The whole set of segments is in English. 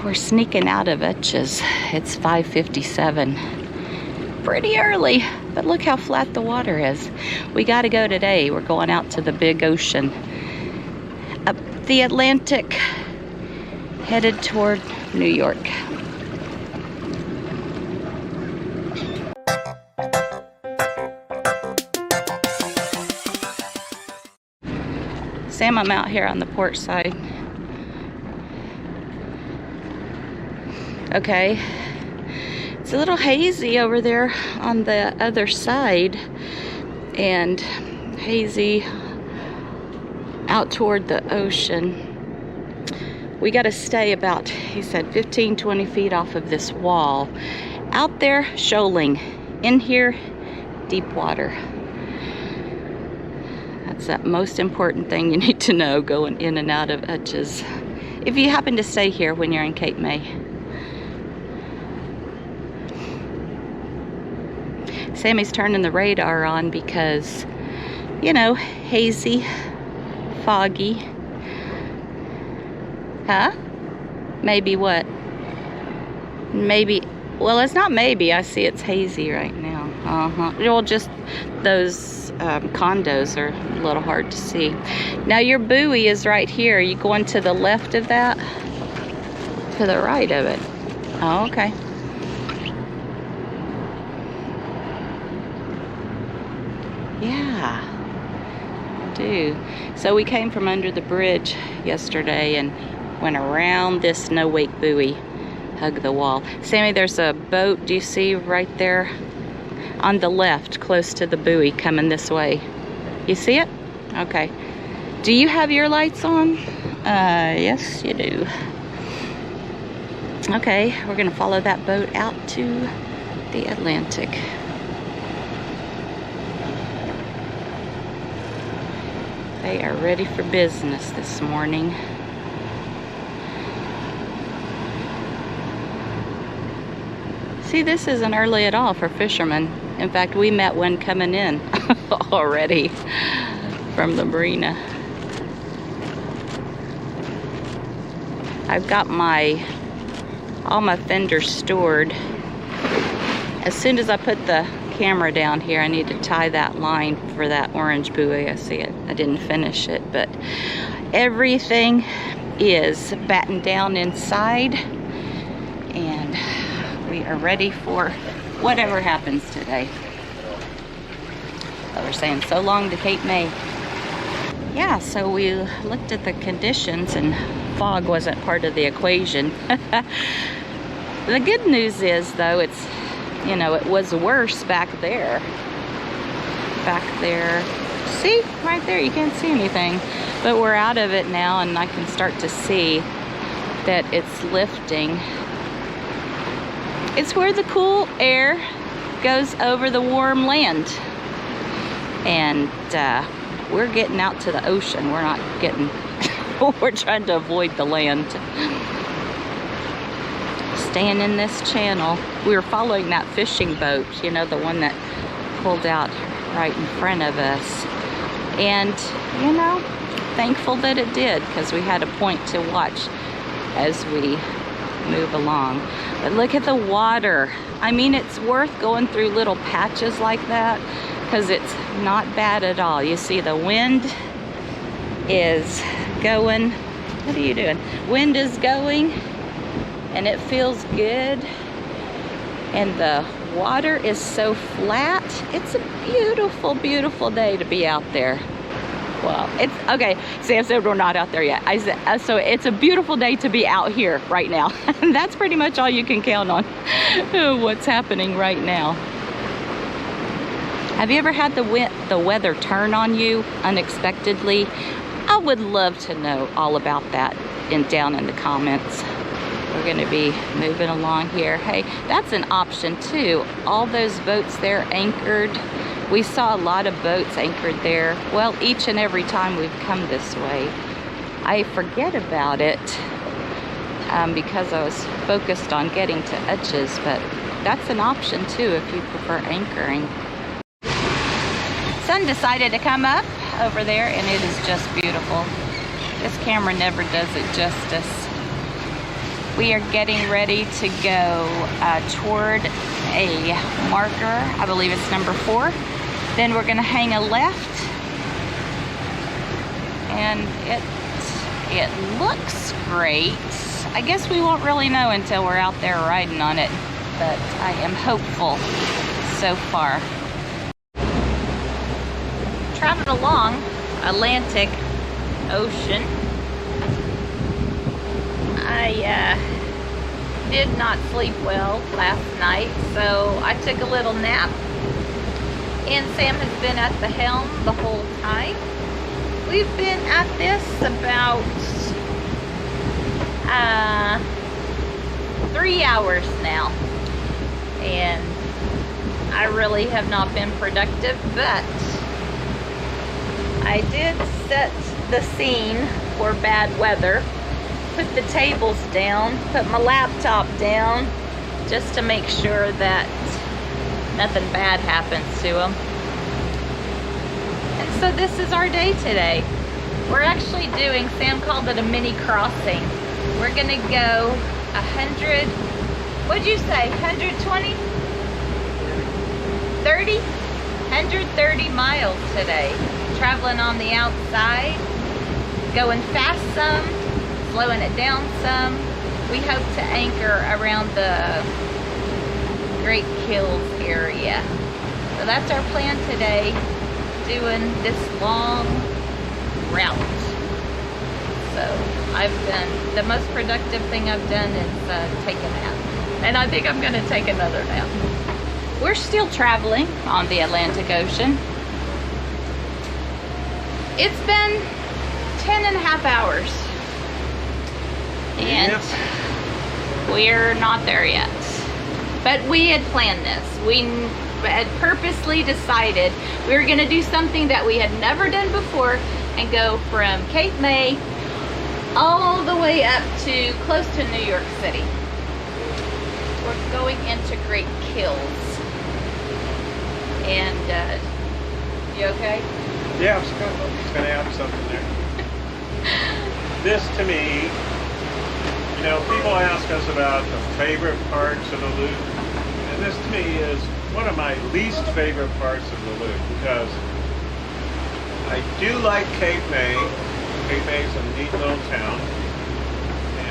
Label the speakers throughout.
Speaker 1: We're sneaking out of Utsch's. It's 5:57. Pretty early, but look how flat the water is. We got to go today. We're going out to the big ocean. Up the Atlantic, headed toward New York. Sam, I'm out here on the port side. Okay, it's a little hazy over there on the other side, and hazy out toward the ocean. We got to stay about, he said, 15-20 feet off of this wall. Out there, shoaling. In here, deep water. That's the most important thing you need to know going in and out of Utsch's, if you happen to stay here when you're in Cape May. Sammy's turning the radar on because, you know, hazy, foggy. Huh? Maybe what? Maybe, well, it's not maybe. I see it's hazy right now. Well, just those condos are a little hard to see. Now your buoy is right here. Are you going to the left of that? To the right of it? Oh, okay. Yeah, I do. So we came from under the bridge yesterday and went around this no-wake buoy, hug the wall. Sammy, there's a boat, do you see right there on the left, close to the buoy, coming this way? You see it? Okay. Do you have your lights on? Yes, you do. Okay, we're gonna follow that boat out to the Atlantic. They are ready for business this morning. See, this isn't early at all for fishermen. In fact, we met one coming in already from the Marina. I've got all my fenders stored. As soon as I put the camera down here, I need to tie that line for that orange buoy. I see it. I didn't finish it, but everything is battened down inside, and we are ready for whatever happens today. But we're saying so long to Cape May. Yeah, so we looked at the conditions, and fog wasn't part of the equation. The good news is, though, it's, you know, it was worse back there. Back there. See? Right there. You can't see anything. But we're out of it now, and I can start to see that it's lifting. It's where the cool air goes over the warm land. And we're getting out to the ocean. We're not getting... we're trying to avoid the land. Staying in this channel. We were following that fishing boat, you know, the one that pulled out right in front of us. And, you know, thankful that it did, because we had a point to watch as we move along. But look at the water. I mean, it's worth going through little patches like that, because it's not bad at all. You see the wind is going. What are you doing? Wind is going. And it feels good, and the water is so flat. It's a beautiful, beautiful day to be out there. Well, it's okay. Sam said we're not out there yet. I said, so it's a beautiful day to be out here right now. And that's pretty much all you can count on. What's happening right now. Have you ever had the weather turn on you unexpectedly? I would love to know all about that down in the comments. We're going to be moving along here. Hey, that's an option too. All those boats there anchored. We saw a lot of boats anchored there. Well, each and every time we've come this way. I forget about it because I was focused on getting to Utsch's, but that's an option too if you prefer anchoring. Sun decided to come up over there, and it is just beautiful. This camera never does it justice. We are getting ready to go toward a marker. I believe it's number 4. Then we're going to hang a left, and it looks great. I guess we won't really know until we're out there riding on it, but I am hopeful so far. Traveled along Atlantic Ocean. I did not sleep well last night, so I took a little nap. And Sam has been at the helm the whole time. We've been at this about 3 hours now. And I really have not been productive, but I did set the scene for bad weather. Put the tables down, put my laptop down, just to make sure that nothing bad happens to them. And so this is our day today. We're actually doing, Sam called it a mini crossing. We're gonna go 100, what'd you say, 120? 30? 130 miles today. Traveling on the outside, going fast some, slowing it down some. We hope to anchor around the Great Kills area. So that's our plan today, doing this long route. So I've done, the most productive thing I've done is take a nap. And I think I'm gonna take another nap. We're still traveling on the Atlantic Ocean. It's been 10.5 hours. And we're not there yet. But we had planned this. We had purposely decided we were gonna do something that we had never done before and go from Cape May all the way up to close to New York City. We're going into Great Kills. And, you okay?
Speaker 2: Yeah, I was gonna add something there. This to me, you know, people ask us about the favorite parts of the loop, and this to me is one of my least favorite parts of the loop, because I do like Cape May. Cape May is a neat little town,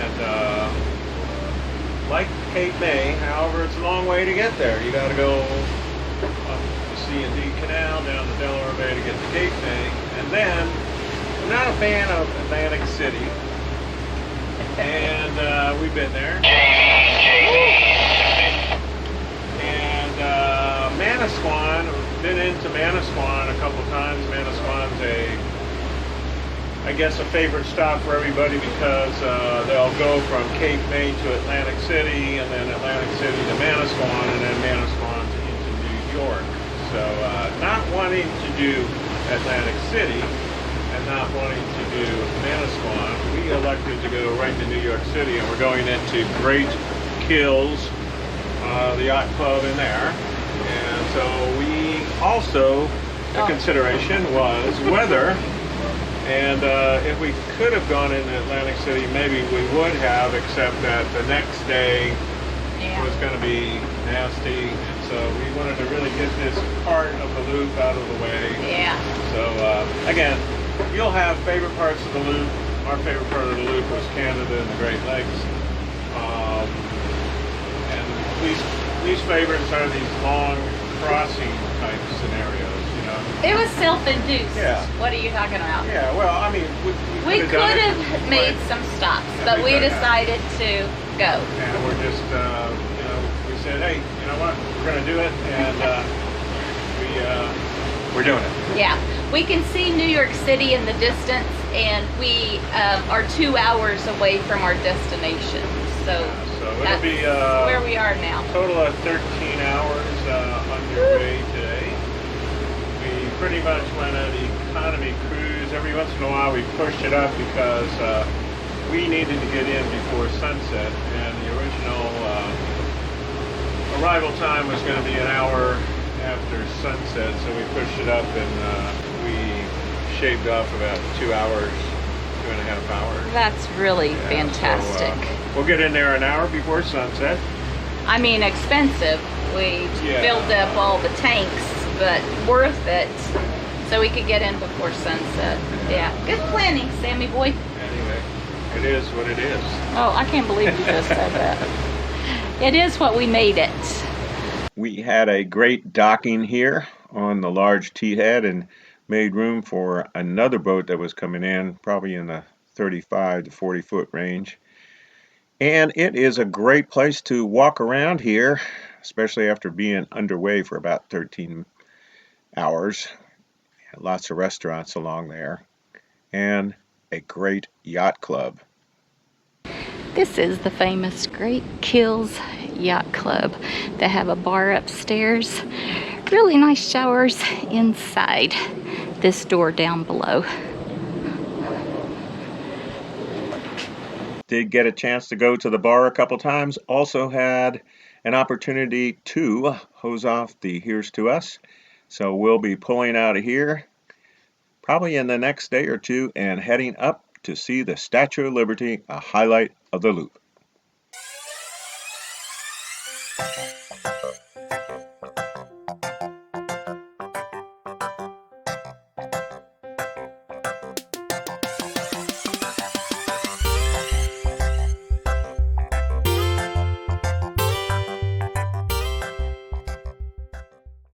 Speaker 2: and like Cape May, however, it's a long way to get there. You got to go up the C&D Canal, down the Delaware Bay to get to Cape May, and then I'm not a fan of Atlantic City. And we've been there. And Manasquan, been into Manasquan a couple times. Manasquan's I guess a favorite stop for everybody, because they'll go from Cape May to Atlantic City, and then Atlantic City to Manasquan, and then Manasquan into New York. So not wanting to do Atlantic City, and not wanting to do Manasquan, we elected to go right to New York City, and we're going into Great Kills, the yacht club in there. And so we also, a consideration was weather, and if we could have gone into Atlantic City, maybe we would have, except that the next day was going to be nasty. So we wanted to really get this part of the loop out of the way.
Speaker 1: Yeah.
Speaker 2: So again, you'll have favorite parts of the loop. Our favorite part of the loop was Canada and the Great Lakes. And least favorites are these long crossing type scenarios, you know.
Speaker 1: It was self-induced.
Speaker 2: Yeah.
Speaker 1: What are you talking about?
Speaker 2: Yeah, well, I mean,
Speaker 1: we could have made some stops, but we decided to go.
Speaker 2: And we're just, you know, we said, hey, you know what, we're going to do it, and we're doing it.
Speaker 1: Yeah, we can see New York City in the distance, and we are 2 hours away from our destination. So
Speaker 2: it'll be
Speaker 1: where we are now.
Speaker 2: Total of 13 hours underway today. We pretty much went an economy cruise. Every once in a while we pushed it up because we needed to get in before sunset, and the original arrival time was going to be an hour after sunset, so we pushed it up, and we shaved off about 2 hours, 2.5 hours.
Speaker 1: That's really fantastic.
Speaker 2: So, We'll get in there an hour before sunset.
Speaker 1: I mean, expensive. We filled up all the tanks, but worth it. So we could get in before sunset. Yeah, good planning, Sammy boy.
Speaker 2: Anyway, it is what it is.
Speaker 1: Oh, I can't believe you just said that. It is what we made it.
Speaker 2: We had a great docking here on the large T-head and made room for another boat that was coming in, probably in the 35 to 40 foot range. And it is a great place to walk around here, especially after being underway for about 13 hours. Lots of restaurants along there, and a great yacht club.
Speaker 1: This is the famous Great Kills Yacht Club. They have a bar upstairs, really nice showers inside this door down below.
Speaker 2: Did get a chance to go to the bar a couple times. Also had an opportunity to hose off the Here's to Us. So we'll be pulling out of here probably in the next day or two and heading up to see the Statue of Liberty, a highlight of the loop.